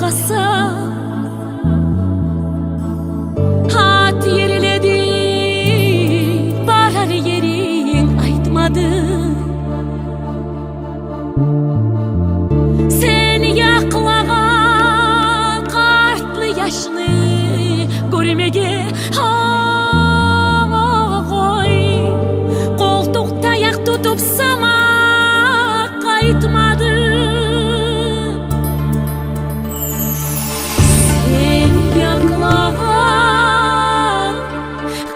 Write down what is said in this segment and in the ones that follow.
kasa hat yeriledi barar yerin aytmadı. Sen yaklagan kartlı yaşlı görmege koy koltukta yak tutup sama kayıtmadı. Sen yaklagan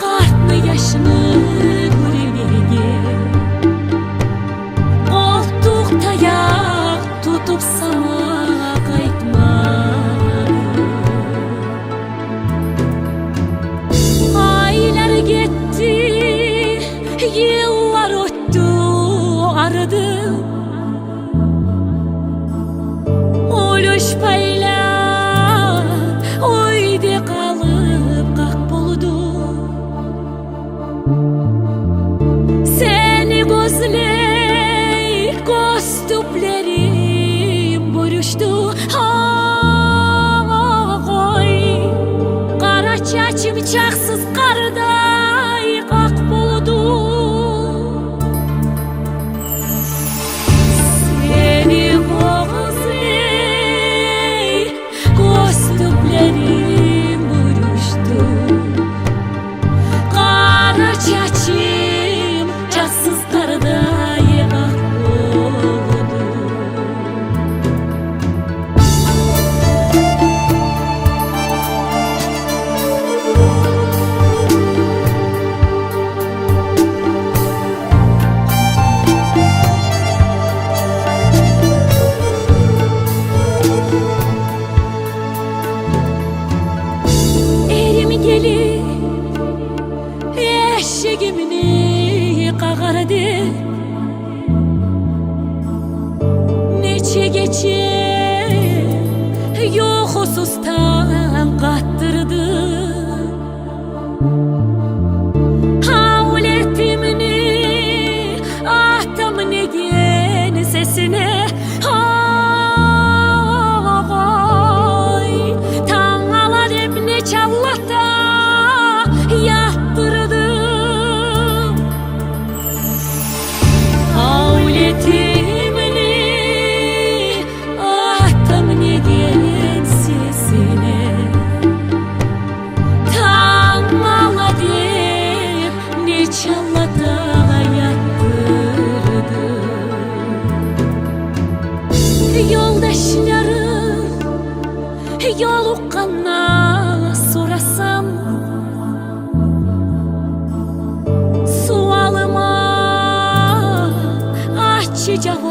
kartlı yaşlı görmege koltukta yak tutup sama kayıtmadı. Aylar gitti, yıllar öttü aradı. Oluş paylar oyde kalıp kak buldu. Seni gözley kostuplerim buruştu. Kara çaçım çaksız karday kak buldu. Seni gözley kostuplerim buruştu. Kara çaçım çaksız karday kak buldu. Erim gelip eşeğimini kagardı. Neçe gece yok husustan kattırdı. Havletimini ahtam ne diyen sesine tan alar hep ne çallata yattırdım. Havletimini ahtam ne diyen sesine tan alar hep ne çallata yattırdım. Yoldaşlarım yoluqqanna sorasam sualıma açacağım